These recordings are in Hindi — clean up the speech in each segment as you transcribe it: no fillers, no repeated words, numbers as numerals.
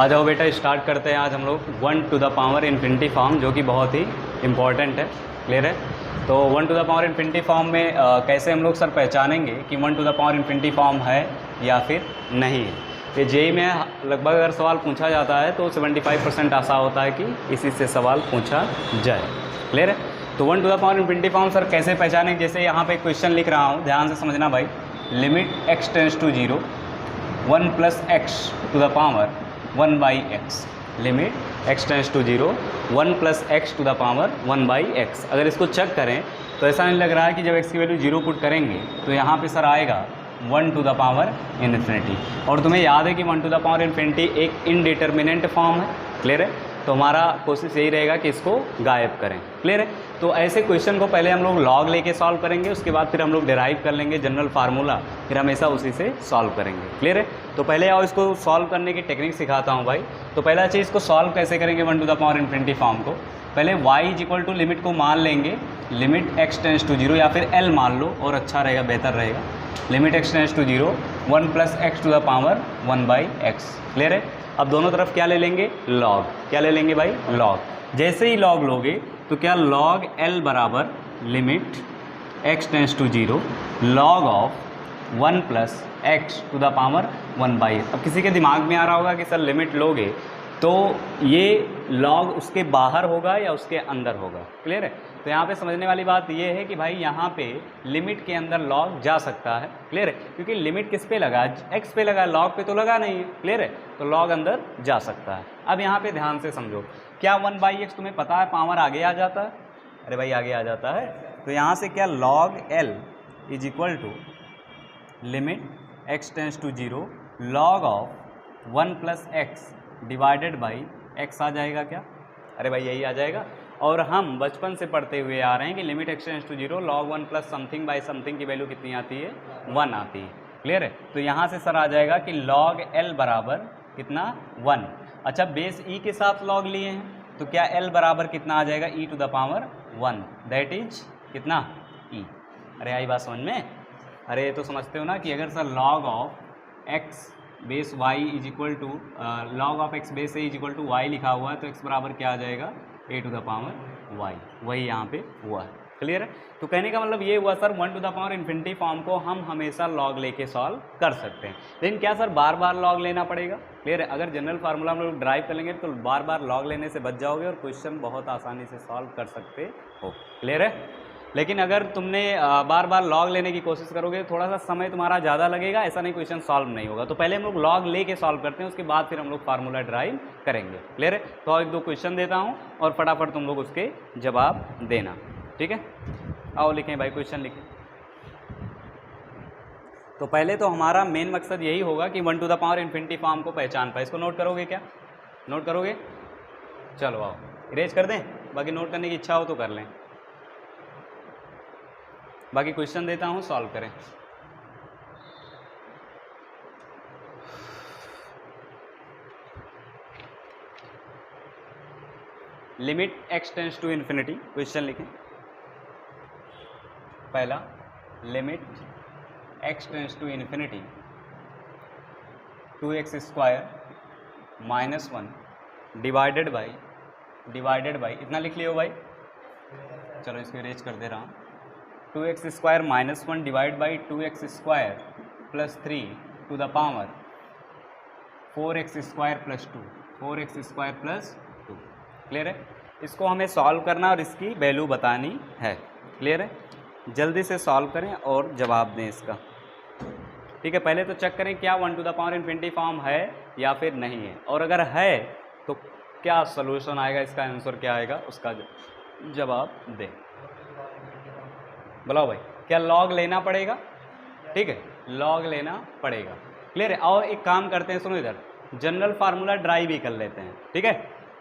आ जाओ बेटा स्टार्ट करते हैं आज हम लोग 1 to the power infinity form, जो कि बहुत ही इंपॉर्टेंट है। क्लियर है? तो 1 to the power infinity form में कैसे हम लोग सर पहचानेंगे कि 1 to the power infinity form है या फिर नहीं है। ये जेई में लगभग अगर सवाल पूछा जाता है तो 75% आशा होता है कि इसी से सवाल पूछा जाए। क्लियर है? तो 1 to the power infinity form sir कैसे पहचानेंगे, जैसे यहाँ पे क्वेश्चन लिख रहा हूँ, ध्यान से समझना भाई। Limit x tends to 0 1 plus x to the power 1 by x. Limit x tends to 0 1 plus x to the power 1 by x. अगर इसको चेक करें तो ऐसा नहीं लग रहा है कि जब x की वैल्यू 0 पुट करेंगे तो यहाँ पे सर आएगा 1 टू द पावर इन्फिनिटी। और तुम्हें याद है कि 1 टू द पावर इन्फिनिटी एक इनडिटर्मिनेंट फॉर्म है। क्लियर है? तो हमारा कोशिश यही रहेगा कि इसको गायब करें। क्लियर है? तो ऐसे क्वेश्चन को पहले हम लोग लॉग लेके सॉल्व करेंगे, उसके बाद फिर हम लोग डिराइव कर लेंगे जनरल फार्मूला, फिर हमेशा उसी से सॉल्व करेंगे। क्लियर है? तो पहले आओ इसको सॉल्व करने की टेक्निक सिखाता हूँ भाई। तो पहला चीज़ इसको सॉल्व कैसे करेंगे 1 to the power infinity form को। पहले y is equal to limit को मान लेंगे, लिमिट x टेंस टू 0 या फिर l मान लो और अच्छा रहेगा, बेहतर रहेगा। Limit x tends to 0 1 plus x to the power 1 by x. Clear है? अब दोनों तरफ क्या ले लेंगे? लॉग। क्या ले लेंगे भाई? लॉग। जैसे ही लॉग लोगे तो क्या लॉग l बराबर limit x tends to 0 log of 1 plus x to the power 1 by x. अब किसी के दिमाग में आ रहा होगा कि सर लिमिट लोगे तो ये लॉग उसके बाहर होगा या उसके अंदर होगा। क्लियर है? तो यहाँ पे समझने वाली बात ये है कि भाई यहाँ पे लिमिट के अंदर लॉग जा सकता है। क्लियर है? क्योंकि लिमिट किस पे लगा? x पे लगा, लॉग पे तो लगा नहीं है। क्लियर है? तो लॉग अंदर जा सकता है। अब यहाँ पे ध्यान से समझो, क्या 1 बाई एक्स तुम्हें पता है पावर आगे आ जाता है? अरे भाई आगे आ जाता है। तो यहाँ से क्या log l is equal to limit x tends to 0 log of 1 plus x divided by x आ जाएगा क्या? अरे भाई यही आ जाएगा। और हम बचपन से पढ़ते हुए आ रहे हैं कि limit x tends to 0 log 1 plus something by something की वैल्यू कितनी आती है? 1 आती है। क्लियर है? तो यहाँ से सर आ जाएगा कि लॉग l बराबर कितना? 1। अच्छा, बेस e के साथ लॉग लिए हैं तो क्या l बराबर कितना आ जाएगा? e to the power 1, that is कितना? e। अरे आई बात समझ में? अरे ये तो समझते हो ना कि अगर sir log of x base y is equal to log of x base a is equal to y लिखा हुआ है तो x बराबर क्या आ जाएगा? a to the power y। वही यहाँ पे हुआ है। क्लियर है? तो कहने का मतलब ये हुआ sir 1 to the power infinity form को हम हमेशा लॉग लेके सॉल्व कर सकते हैं। लेकिन क्या सर बार बार लॉग लेना पड़ेगा? क्लियर है? अगर जनरल फार्मूला हम लोग ड्राइव कर लेंगे तो बार बार लॉग लेने से बच जाओगे और क्वेश्चन बहुत आसानी से सॉल्व कर सकते हो। क्लियर है? लेकिन अगर तुमने बार बार लॉग लेने की कोशिश करोगे थोड़ा सा समय तुम्हारा ज़्यादा लगेगा, ऐसा नहीं क्वेश्चन सॉल्व नहीं होगा। तो पहले हम लोग लॉग लेके सॉल्व करते हैं, उसके बाद फिर हम लोग फार्मूला ड्राइव करेंगे। क्लियर है? तो एक दो क्वेश्चन देता हूँ और फटाफट तुम लोग उसके जवाब देना। ठीक है? आओ लिखें भाई, क्वेश्चन लिखें। तो पहले तो हमारा मेन मकसद यही होगा कि 1 to the power infinity form को पहचान पाए। इसको नोट करोगे क्या? नोट करोगे? चलो आओ इरेज कर दें, बाकी नोट करने की इच्छा हो तो कर लें। बाकी क्वेश्चन देता हूँ, सॉल्व करें। Limit x tends to infinity, question लिखें। पहला, limit x tends to infinity 2x square minus 1 divided by इतना लिख लियो भाई। चलो इसको इरेज कर दे रहा हूँ। 2x square minus 1 divide by 2x square plus 3 to the power 4x square plus 2, 4x square plus 2। Clear है? इसको हमें सॉल्व करना और इसकी वैल्यू बतानी है। क्लियर है? जल्दी से सॉल्व करें और जवाब दें इसका। ठीक है? पहले तो चेक करें क्या 1 to the power infinity form है या फिर नहीं है, और अगर है तो क्या सोल्यूशन आएगा, इसका आंसर क्या आएगा, उसका जवाब दें। बुलाओ भाई, क्या लॉग लेना पड़ेगा? ठीक है, लॉग लेना पड़ेगा। क्लियर है? और एक काम करते हैं, सुनो इधर, जनरल फार्मूला ड्राइव ही कर लेते हैं। ठीक है?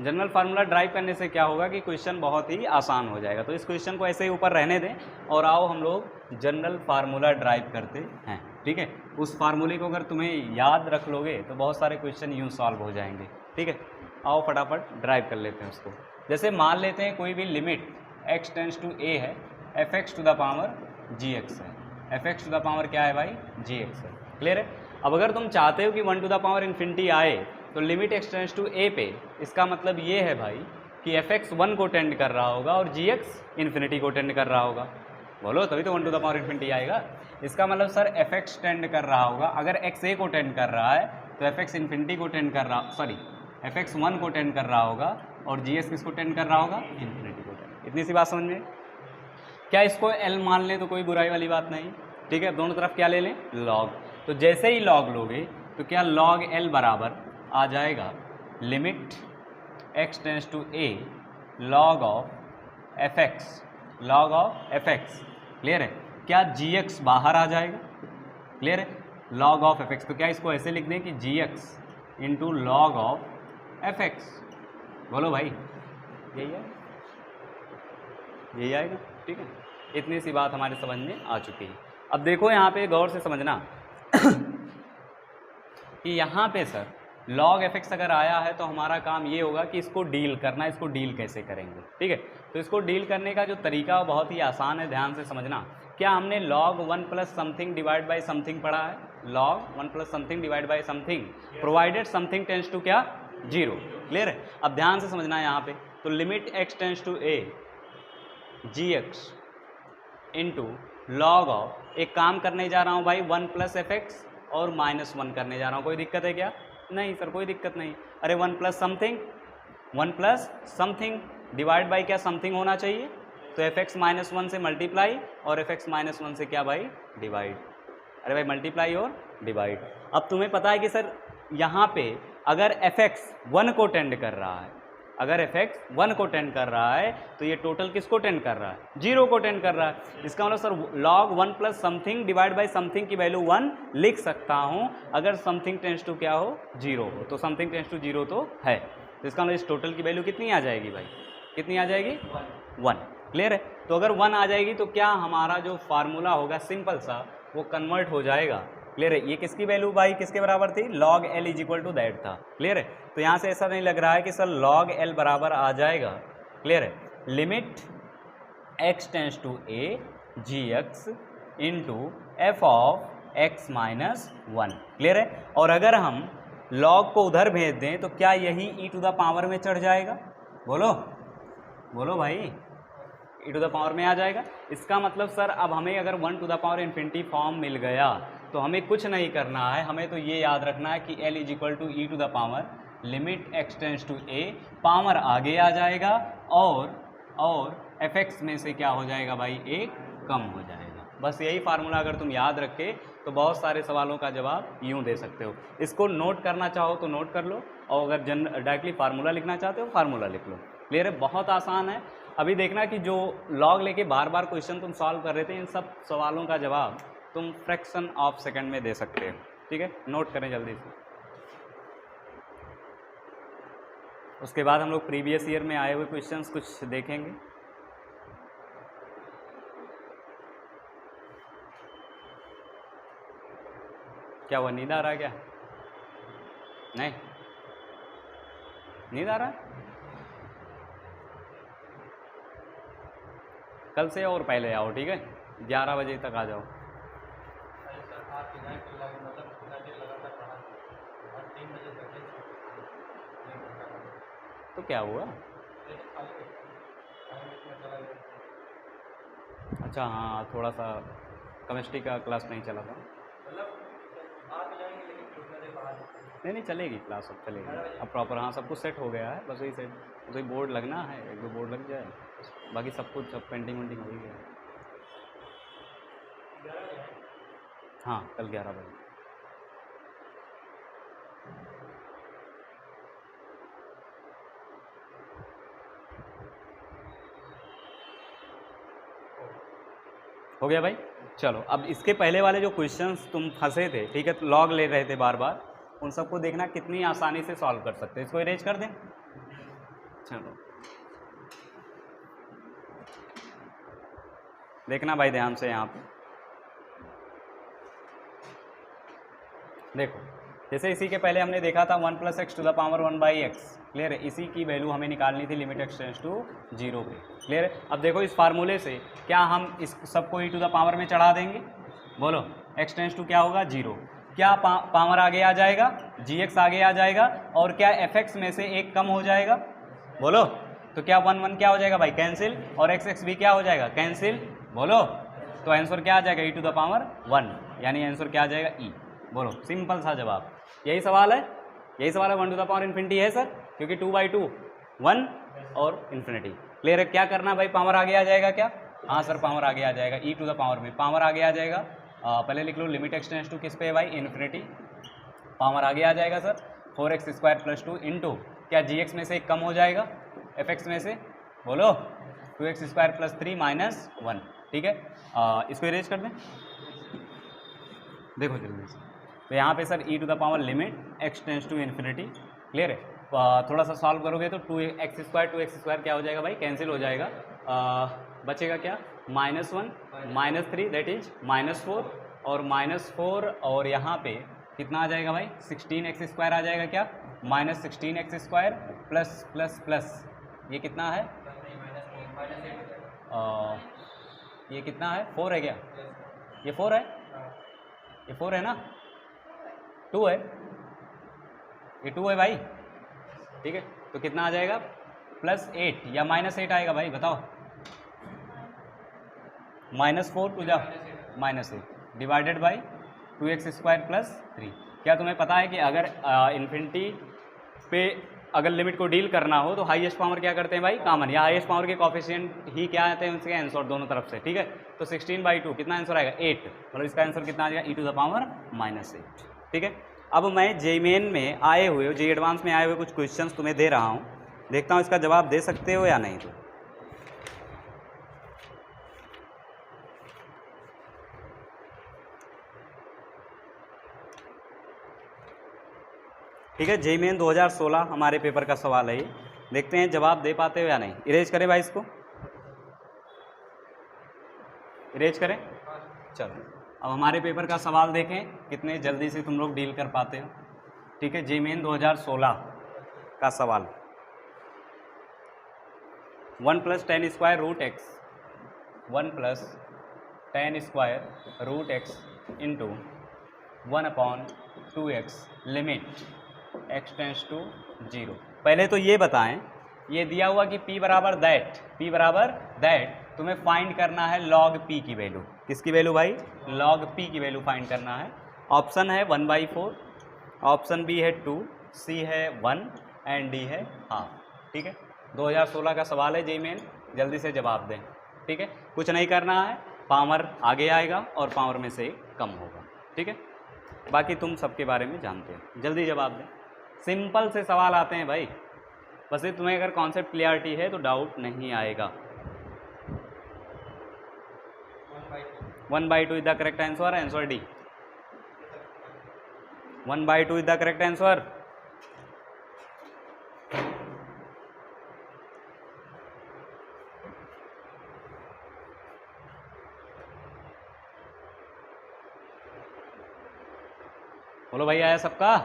जनरल फार्मूला ड्राइव करने से क्या होगा कि क्वेश्चन बहुत ही आसान हो जाएगा। तो इस क्वेश्चन को ऐसे ही ऊपर रहने दें और आओ हम लोग जनरल फार्मूला ड्राइव करते हैं। ठीक है? उस फार्मूले को अगर तुम्हें याद रख लोगे तो बहुत सारे क्वेश्चन यूँ सॉल्व हो जाएंगे। ठीक है? आओ फटाफट ड्राइव कर लेते हैं उसको। जैसे मान लेते हैं कोई भी limit x tends to a है, f(x to the power gx है। f(x टू द पावर क्या है भाई? gx है। क्लियर है? अब अगर तुम चाहते हो कि 1 टू द पावर इन्फिनिटी आए तो लिमिट एक्स टेंड्स टू ए पे इसका मतलब ये है भाई कि एफ एक्स 1 को टेंड कर रहा होगा और जी एक्स इन्फिनिटी को टेंड कर रहा होगा। बोलो तभी तो 1 टू द पावर इन्फिनिटी आएगा। इसका मतलब सर एफ एक्स टेंड कर रहा होगा, अगर एक्स ए को टेंड कर रहा है तो एफ एक्स इन्फिनिटी को टेंड कर रहा, सॉरी एफ एक्स 1 को टेंड कर रहा होगा और जी एक्स किसको टेंड कर रहा होगा, इन्फिनिटी को टेंड। इतनी सी बात समझ में। क्या इसको एल मान लें तो कोई बुराई वाली बात नहीं, ठीक है। दोनों तरफ क्या ले लें, लॉग। तो जैसे ही लॉग लोगे तो क्या लॉग एल बराबर आ जाएगा limit x tends to a log of f x, log of f x. Clear है। क्या जी एक्स बाहर आ जाएगा, क्लियर है, लॉग ऑफ एफ एक्स। तो क्या इसको ऐसे लिख दें कि g x into log of f x. बोलो भाई यही है, यही आएगा, ठीक है। इतनी सी बात हमारे समझ में आ चुकी है। अब देखो यहाँ पे गौर से समझना कि यहाँ पे सर log fx अगर आया है तो हमारा काम ये होगा कि इसको डील करना, इसको डील कैसे करेंगे, ठीक है। तो इसको डील करने का जो तरीका वो बहुत ही आसान है, ध्यान से समझना। क्या हमने log 1 plus something divide by something पढ़ा है, log 1 plus something divide by something provided something tends to क्या, 0। क्लियर है। अब ध्यान से समझना यहाँ पे, तो limit x tends to a g x into log of, एक काम करने जा रहा हूँ भाई 1 प्लस एफ एक्स और -1 करने जा रहा हूँ। कोई दिक्कत है क्या, नहीं सर कोई दिक्कत नहीं। अरे 1 plus something, 1 plus something divide by क्या, समथिंग होना चाहिए। तो एफ एक्स -1 से मल्टीप्लाई और एफ एक्स -1 से क्या भाई, डिवाइड। अरे भाई मल्टीप्लाई और डिवाइड। अब तुम्हें पता है कि सर यहाँ पे अगर एफ एक्स 1 को टेंड कर रहा है, अगर एफ एक्स 1 को टेंड कर रहा है तो ये टोटल किसको टेंड कर रहा है, 0 को टेंड कर रहा है। इसका मतलब sir log 1 plus something divide by something की वैल्यू 1 लिख सकता हूँ अगर समथिंग टेंस टू क्या हो, 0 हो। तो समथिंग टेंस टू 0 तो है, तो इसका मतलब इस टोटल की वैल्यू कितनी आ जाएगी भाई, कितनी आ जाएगी, 1। क्लियर है। तो अगर 1 आ जाएगी तो क्या हमारा जो फार्मूला होगा सिंपल सा वो कन्वर्ट हो जाएगा। क्लियर है। ये किसकी वैल्यू भाई किसके बराबर थी, log L is equal to that था। क्लियर है। तो यहाँ से ऐसा नहीं लग रहा है कि सर log L बराबर आ जाएगा। क्लियर है। Limit x tends to a g x into f of x minus 1। Clear है। और अगर हम log को उधर भेज दें तो क्या यही e टू द पावर में चढ़ जाएगा, बोलो बोलो भाई, e टू द पावर में आ जाएगा। इसका मतलब सर अब हमें अगर 1 to the power infinity form मिल गया तो हमें कुछ नहीं करना है, हमें तो ये याद रखना है कि L is equal to e to the power limit x tends to a, power आगे आ जाएगा और एफ एक्स में से क्या हो जाएगा भाई, एक कम हो जाएगा। बस यही फार्मूला अगर तुम याद रखे तो बहुत सारे सवालों का जवाब यूँ दे सकते हो। इसको नोट करना चाहो तो नोट कर लो, और अगर डायरेक्टली फार्मूला लिखना चाहते हो फार्मूला लिख लो। क्लियर है। बहुत आसान है। अभी देखना कि जो लॉग लेके बार बार क्वेश्चन तुम सॉल्व कर रहे थे, इन सब सवालों का जवाब तुम फ्रैक्शन ऑफ सेकंड में दे सकते हो। ठीक है, नोट करें जल्दी से। उसके बाद हम लोग प्रीवियस ईयर में आए हुए क्वेश्चंस कुछ देखेंगे। क्या हुआ, नींद आ रहा है क्या? नहीं नींद आ रहा है? कल से और पहले आओ, ठीक है, 11 बजे तक आ जाओ। तो क्या हुआ? अच्छा हाँ, थोड़ा सा केमिस्ट्री का क्लास नहीं चला था। नहीं चलेगी क्लास, अब चलेगी अब प्रॉपर। हाँ सब कुछ सेट हो गया है, बस वही सेट, वही बोर्ड लगना है, 1-2 बोर्ड लग जाए, बाकी सब कुछ अब पेंटिंग वेंटिंग हो ही गया। हाँ कल 11 बजे। हो गया भाई। चलो अब इसके पहले वाले जो क्वेश्चंस तुम फंसे थे, ठीक है, तो लॉग ले रहे थे बार बार, उन सबको देखना कितनी आसानी से सॉल्व कर सकते हैं। इसको इरेज कर दें। चलो देखना भाई ध्यान से। यहाँ पे देखो, जैसे इसी के पहले हमने देखा था 1 + x to the power 1/x। Clear है। इसी की वैल्यू हमें निकालनी थी लिमिट x टेंस टू 0 पे। क्लियर है। अब देखो इस फार्मूले से क्या हम इस सबको e टू द पावर में चढ़ा देंगे, बोलो x टेंस टू क्या होगा, 0। क्या पावर आगे आ जाएगा, gx आगे आ जाएगा और क्या fx में से एक कम हो जाएगा, बोलो। तो क्या 1 1 क्या हो जाएगा भाई, कैंसिल, और x भी क्या हो जाएगा, कैंसिल, बोलो। तो आंसर क्या आ जाएगा, e टू द पावर 1, यानी आंसर क्या आ जाएगा, e, बोलो। सिंपल सा जवाब, यही सवाल है, यही सवाल है। 1 टू द पावर इन्फिनिटी है सर, क्योंकि 2/2 1 और इन्फिनिटी। क्लियर है, क्या करना भाई, पावर आगे आ जाएगा क्या, हाँ सर पावर आगे आ जाएगा, e टू द पावर में पावर आगे आ जाएगा। पहले लिख लो लिमिट x टेंड्स टू किस पे है भाई, इन्फिनिटी, पावर आगे आ जाएगा सर 4x² + 2 इंटू क्या gx में से एक कम हो जाएगा fx में से, बोलो 2x² + 3 - 1, ठीक है। इसको इरेज कर दें, देखो जल्दी से। तो यहाँ पे sir e to the power limit x tends to infinity, clear है। थोड़ा सा सॉल्व करोगे तो 2x² क्या हो जाएगा भाई, कैंसिल हो जाएगा। बचेगा क्या, -1 -3 दैट इज -4 और -4 और यहाँ पे कितना आ जाएगा भाई, 16x² आ जाएगा क्या, -16x² प्लस ये कितना है, ये कितना है, 4 है क्या, ये 4 है, ये 4 है ना, 2 है, ये 2 है भाई, ठीक है। तो कितना आ जाएगा, +8 या -8 आएगा भाई, बताओ। -4 टू जा -8 डिवाइडेड बाई 2x² + 3। क्या तुम्हें पता है कि अगर इन्फिनिटी पे अगर लिमिट को डील करना हो तो हाईएस्ट पावर क्या करते हैं भाई, कॉमन, या हाईएस्ट पावर के कोफिशिएंट ही क्या आते हैं, उसके आंसर दोनों तरफ से, ठीक है। तो 16/2 कितना आंसर आएगा, 8, मतलब इसका आंसर कितना आ जाएगा, e टू द पावर -8, ठीक है। अब मैं जे मेन में आए हुए, जे एडवांस में आए हुए कुछ क्वेश्चंस तुम्हें दे रहा हूँ, देखता हूँ इसका जवाब दे सकते हो या नहीं। तो ठीक है, जे मेन 2016 हमारे पेपर का सवाल है ये, देखते हैं जवाब दे पाते हो या नहीं। इरेज करें भाई, इसको इरेज करें, चलो। अब हमारे पेपर का सवाल देखें कितने जल्दी से तुम लोग डील कर पाते हो, ठीक है। जे मेन 2016 का सवाल, 1 + 10² √x 1 + 10² √x into 1/2x limit x tends to 0। पहले तो ये बताएं, ये दिया हुआ कि p बराबर दैट तुम्हें फाइंड करना है log p की वैल्यू, किसकी वैल्यू भाई, log p की वैल्यू फाइंड करना है। ऑप्शन है 1/4, ऑप्शन बी है 2, सी है 1 एंड डी है हाफ, ठीक है। 2016 का सवाल है जे मेन, जल्दी से जवाब दें, ठीक है। कुछ नहीं करना है, पावर आगे आएगा और पावर में से कम होगा, ठीक है। बाकी तुम सबके बारे में जानते हो, जल्दी जवाब दें। सिंपल से सवाल आते हैं भाई, बस ये तुम्हें अगर कॉन्सेप्ट क्लियरिटी है तो डाउट नहीं आएगा। 1/2 is the correct answer, answer D, 1/2 is the correct answer. बोलो भाई, आया सबका,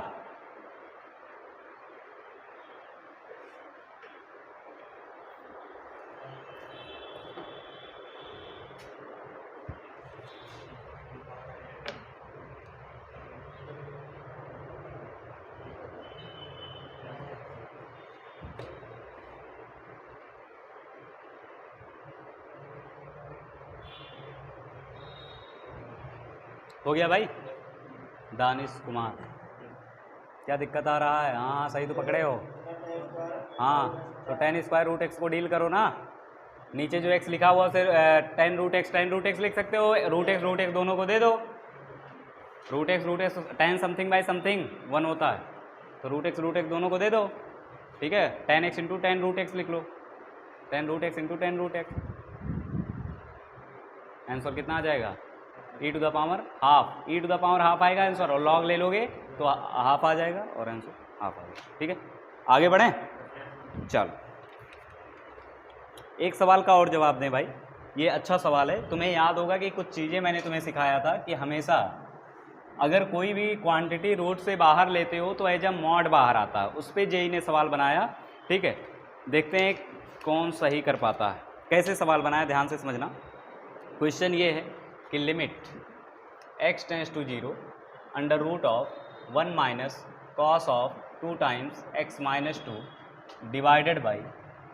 हो गया भाई। दानिश कुमार, क्या दिक्कत आ रहा है, हाँ सही तो पकड़े हो, हाँ। तो 10² √x को डील करो ना, नीचे जो x लिखा हुआ उसे 10 √x लिख सकते हो, √x दोनों को दे दो, √x 10 समथिंग बाई समथिंग 1 होता है, तो √x दोनों को दे दो, ठीक है। 10x × 10 √x लिख लो, 10 √x × 10 √x, आंसर कितना आ जाएगा, e to the power half, e to the power half आएगा आंसर, और लॉग ले लोगे तो हाफ आ जाएगा और आंसर हाफ आ जाएगा, ठीक है। आगे बढ़ें, चलो एक सवाल का और जवाब दें भाई, ये अच्छा सवाल है। तुम्हें याद होगा कि कुछ चीज़ें मैंने तुम्हें सिखाया था कि हमेशा अगर कोई भी क्वांटिटी रूट से बाहर लेते हो तो एज अ मॉड बाहर आता है, उस पर जेई ने सवाल बनाया, ठीक है। देखते हैं कौन सही कर पाता है, कैसे सवाल बनाया, ध्यान से समझना। क्वेश्चन ये है कि limit x tends to 0 √1 - cos of 2 times x minus 2 divided by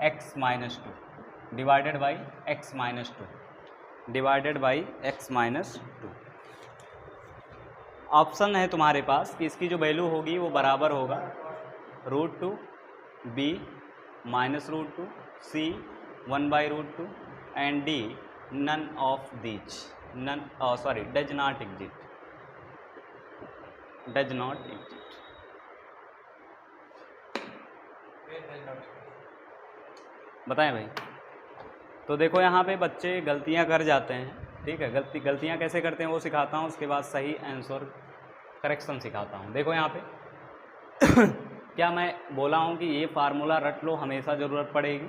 x minus 2 divided by x minus 2 divided by x minus 2। Option है तुम्हारे पास कि इसकी जो वैल्यू होगी वो बराबर होगा √2 b minus √2 c 1/√2 and d none of these does not exist। बताएं भाई। तो देखो यहाँ पे बच्चे गलतियाँ कर जाते हैं, ठीक है। गलतियाँ कैसे करते हैं वो सिखाता हूँ, उसके बाद सही आंसर करेक्शन सिखाता हूँ। देखो यहाँ पे क्या मैं बोला हूँ कि ये फार्मूला रट लो, हमेशा ज़रूरत पड़ेगी,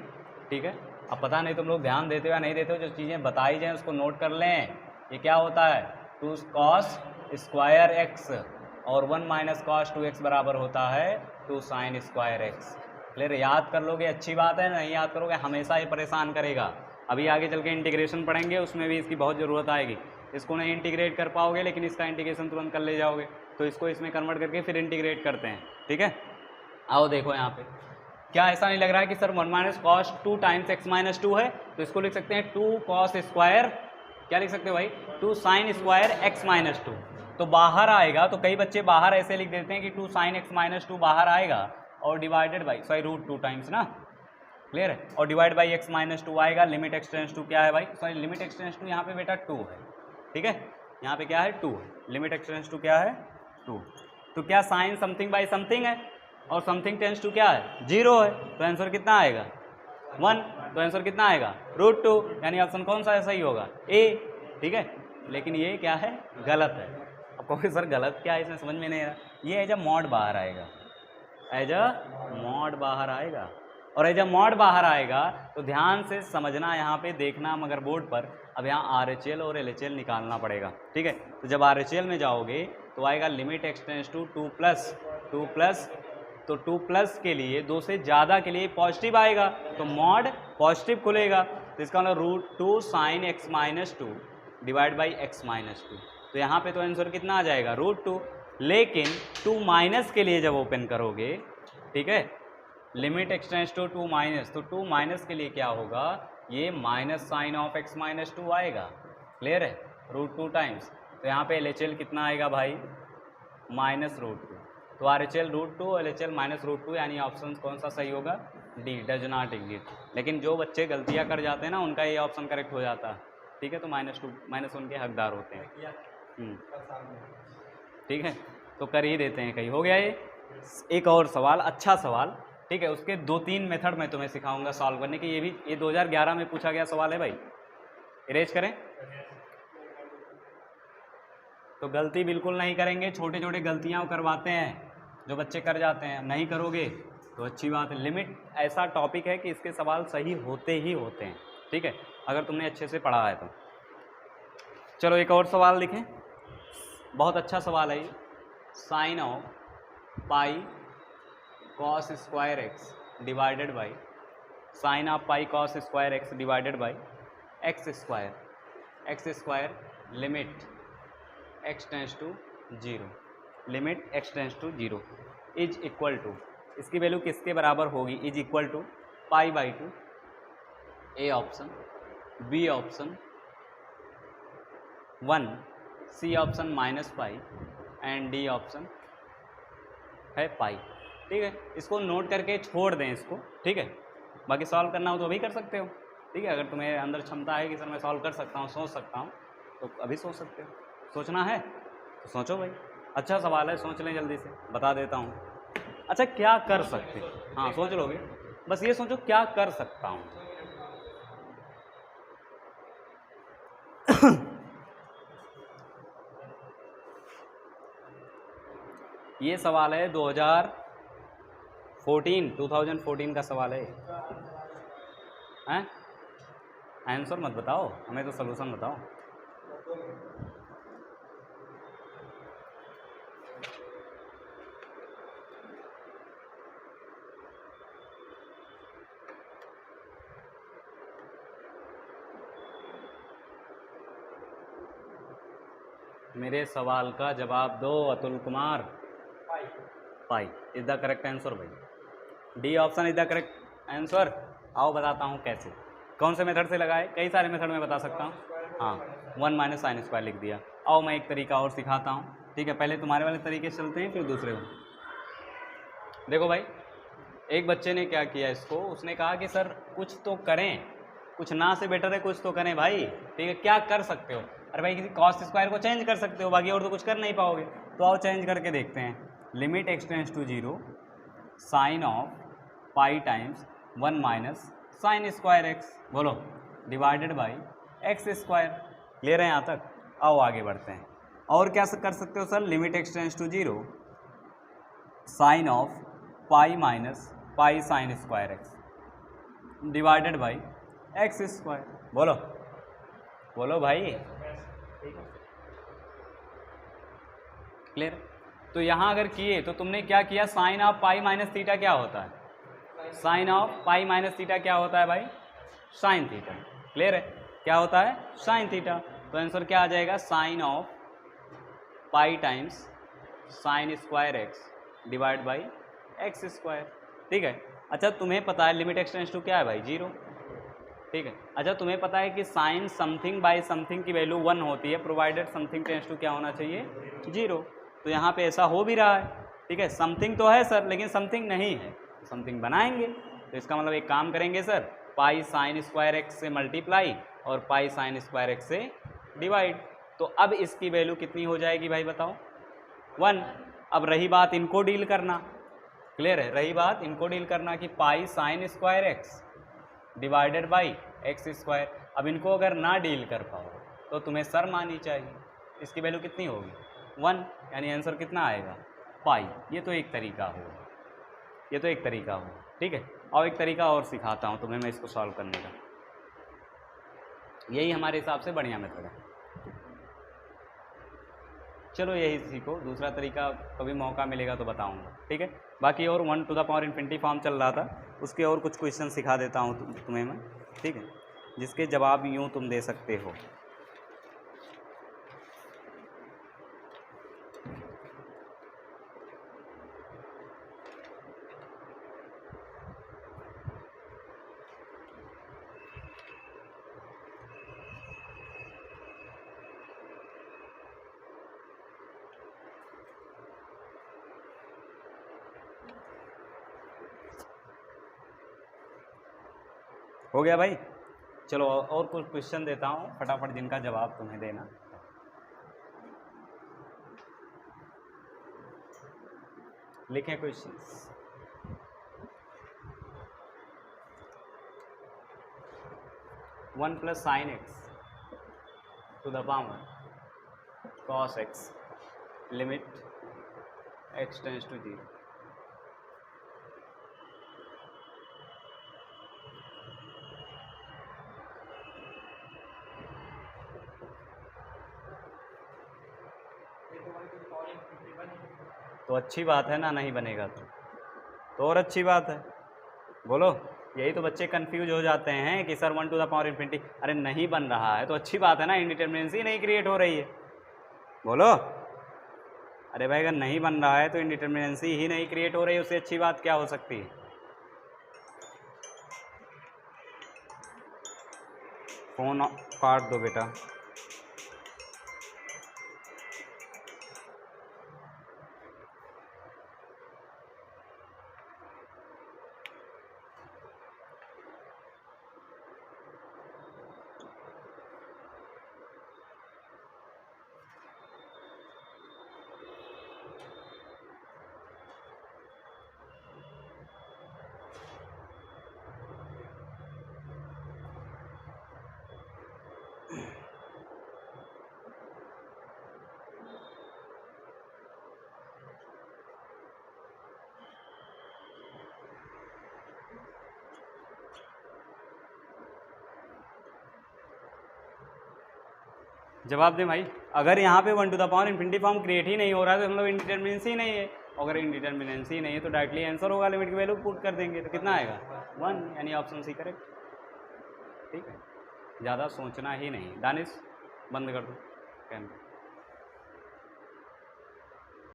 ठीक है। अब पता नहीं तुम लोग ध्यान देते हो या नहीं देते हो, जो चीज़ें बताई जाएँ उसको नोट कर लें। ये क्या होता है 2 cos स्क्वायर एक्स और 1 माइनस कॉस 2x बराबर होता है 2 साइन स्क्वायर एक्स। क्लियर, याद कर लोगे अच्छी बात है, नहीं याद करोगे हमेशा ये परेशान करेगा। अभी आगे चल के इंटीग्रेशन पढ़ेंगे, उसमें भी इसकी बहुत ज़रूरत आएगी। इसको नहीं इंटीग्रेट कर पाओगे लेकिन इसका इंटीग्रेशन तुरंत कर ले जाओगे, तो इसको इसमें कन्वर्ट करके फिर इंटीग्रेट करते हैं, ठीक है। आओ देखो यहाँ पे, क्या ऐसा नहीं लग रहा है कि sir 1 minus cos 2 times x minus 2 है, तो इसको लिख सकते हैं 2 कॉस स्क्वायर, क्या लिख सकते हो भाई 2 साइन स्क्वायर x माइनस 2। तो बाहर आएगा, तो कई बच्चे बाहर ऐसे लिख देते हैं कि 2 साइन x माइनस 2 बाहर आएगा और डिवाइडेड बाई √2 टाइम्स ना, क्लियर है, और डिवाइड बाई x माइनस 2 आएगा। लिमिट x टेंड्स टू क्या है भाई, sorry limit x tends to यहाँ पे बेटा 2 है, ठीक है। यहाँ पे क्या है 2 है, लिमिट x टेंड्स टू क्या है 2। तो क्या साइन समथिंग बाई समथिंग है और समथिंग टेंड्स टू क्या है 0 है, तो आंसर कितना आएगा 1। तो आंसर कितना आएगा √2, यानी ऑप्शन कौन सा सही होगा ए, ठीक है। लेकिन ये क्या है गलत है। अब कहोगे सर गलत क्या है, इसमें समझ में नहीं आ रहा। ये एज अ मॉड बाहर आएगा, एज अ मॉड बाहर आएगा, और एज अ मॉड बाहर आएगा तो ध्यान से समझना, यहाँ पे देखना मगर बोर्ड पर। अब यहाँ RHL और LHL निकालना पड़ेगा, ठीक है। तो जब RHL में जाओगे तो आएगा limit x tends to 2 plus, तो 2 प्लस के लिए 2 से ज़्यादा के लिए पॉजिटिव आएगा, तो मॉड पॉजिटिव खुलेगा, तो इसका मतलब √2 sine x minus 2 divide by x minus 2। तो यहाँ पे तो आंसर कितना आ जाएगा √2। लेकिन 2 माइनस के लिए जब ओपन करोगे, ठीक है, limit x tends to 2 minus, तो 2 माइनस के लिए क्या होगा, ये minus sine of x minus 2 आएगा, क्लियर है, √2 टाइम्स। तो यहाँ पे LHL कितना आएगा भाई माइनस √2। तो RHL √2, LHL माइनस √2, यानी ऑप्शन कौन सा सही होगा डी, डज नॉट एग्जिस्ट। लेकिन जो बच्चे गलतियाँ कर जाते हैं ना उनका ये ऑप्शन करेक्ट हो जाता है, ठीक है। तो -1 के हकदार होते हैं, ठीक है। तो कर ही देते हैं कहीं, हो गया ये। एक और सवाल, अच्छा सवाल, ठीक है, उसके 2-3 मेथड मैं तुम्हें सिखाऊंगा सॉल्व करने के। ये 2011 में पूछा गया सवाल है भाई, इरेज करें। तो गलती बिल्कुल नहीं करेंगे, छोटे छोटे गलतियां करवाते हैं जो बच्चे कर जाते हैं, नहीं करोगे तो अच्छी बात है। लिमिट ऐसा टॉपिक है कि इसके सवाल सही होते ही होते हैं, ठीक है, अगर तुमने अच्छे से पढ़ा है तो। चलो एक और सवाल लिखें, बहुत अच्छा सवाल है ये। Sine of pi cos square x divided by sine of pi cos square x divided by x square limit x tends to 0, limit x tends to 0 is equal to, इसकी वैल्यू किसके बराबर होगी, is equal to π/2। A option, B option 1, C option -π and D option है पाई, ठीक है। इसको नोट करके छोड़ दें इसको, ठीक है। बाकी सॉल्व करना हो तो अभी कर सकते हो, ठीक है। अगर तुम्हें अंदर क्षमता है कि सर मैं सॉल्व कर सकता हूँ, सोच सकता हूँ, तो अभी सोच सकते हो। सोचना है तो सोचो भाई, अच्छा सवाल है, सोच लें जल्दी से, बता देता हूँ। अच्छा क्या कर सकते, हाँ सोच लोगे, बस ये सोचो क्या कर सकता हूँ। ये सवाल है 2014 का सवाल है, हैं? आंसर मत बताओ हमें, तो सलूशन बताओ। मेरे सवाल का जवाब दो Atul Kumar. Pi is the correct answer भाई, D option is the correct answer. आओ बताता हूँ कैसे, कौन से मेथड से लगाए, कई सारे मेथड में बता सकता हूँ। हाँ 1 माइनस साइन स्क्वायर लिख दिया। आओ मैं एक तरीका और सिखाता हूँ, ठीक है, पहले तुम्हारे वाले तरीके से चलते हैं फिर दूसरे में। देखो भाई, एक बच्चे ने क्या किया इसको, उसने कहा कि सर कुछ तो करें, कुछ ना से बेटर है कुछ तो करें भाई, ठीक है, क्या कर सकते हो। अरे भाई किसी कॉस स्क्वायर को चेंज कर सकते हो, बाकी और तो कुछ कर नहीं पाओगे। तो आओ चेंज करके देखते हैं। Limit x tends to 0 sine of pi times 1 minus sine square x, बोलो, divided by x square. Clear है यहाँ तक? आओ आगे बढ़ते हैं। और क्या कर सकते हो sir, limit x tends to 0 sine of pi minus pi sine square x divided by x square. बोलो बोलो भाई, क्लियर? तो यहाँ अगर किए तो तुमने क्या किया, sine of pi minus theta क्या होता है, sine of pi minus theta क्या होता है भाई, साइन थीटा। क्लियर है? क्या होता है, साइन थीटा। तो आंसर क्या आ जाएगा, sine of pi times sine square x divide by x square. ठीक है। अच्छा तुम्हें पता है लिमिट एक्स टेंड्स टू क्या है भाई, 0। ठीक है। अच्छा तुम्हें पता है कि साइन समथिंग बाय समथिंग की वैल्यू 1 होती है, प्रोवाइडेड समथिंग टेंड्स टू क्या होना चाहिए, 0। तो यहाँ पे ऐसा हो भी रहा है। ठीक है, समथिंग तो है सर लेकिन समथिंग नहीं है, समथिंग बनाएंगे। तो इसका मतलब एक काम करेंगे सर, पाई साइन स्क्वायर एक्स से मल्टीप्लाई और पाई साइन स्क्वायर एक्स से डिवाइड। तो अब इसकी वैल्यू कितनी हो जाएगी भाई बताओ, 1। अब रही बात इनको डील करना, क्लियर है, रही बात इनको डील करना कि पाई sine square x divided by x square. अब इनको अगर ना डील कर पाओ तो तुम्हें शर्म आनी चाहिए, इसकी वैल्यू कितनी होगी, 1, यानी आंसर कितना आएगा, पाई। ये तो एक तरीका होगा, ये तो एक तरीका होगा। ठीक है, और एक तरीका और सिखाता हूँ तुम्हें मैं इसको सॉल्व करने का, यही हमारे हिसाब से बढ़िया मेथड है। चलो यही सीखो, दूसरा तरीका कभी मौका मिलेगा तो बताऊंगा। ठीक है, बाकी और 1 to the power infinity form चल रहा था, उसके और कुछ क्वेश्चन सिखा देता हूँ तुम्हें मैं, ठीक है, जिसके जवाब यूँ तुम दे सकते हो। हो गया भाई? चलो और कुछ क्वेश्चन देता हूँ फटाफट, जिनका जवाब तुम्हें देना। लिखें questions. One plus sine x to the power cos x limit x tends to 0। तो अच्छी बात है ना, नहीं बनेगा तो और अच्छी बात है। बोलो, यही तो बच्चे कंफ्यूज हो जाते हैं कि sir 1 to the power infinity, अरे नहीं बन रहा है तो अच्छी बात है ना, इनडिटर्मिनेंसी नहीं क्रिएट हो रही है। बोलो, अरे भाई अगर नहीं बन रहा है तो इनडिटर्मिनेंसी ही नहीं क्रिएट हो रही है, उससे अच्छी बात क्या हो सकती है। फोन काट दो बेटा। जवाब दें भाई। अगर यहाँ पे 1 to the power infinity form create ही नहीं हो रहा है तो मतलब इनडिटर्मिनेंसी नहीं है। अगर इनडिटर्मिनेंसी नहीं है तो डायरेक्टली आंसर होगा, लिमिट की वैल्यू पुट कर देंगे तो कितना आएगा, 1, यानी ऑप्शन सी करेक्ट। ठीक है, ज़्यादा सोचना ही नहीं। दानिश बंद कर दो कैमरा।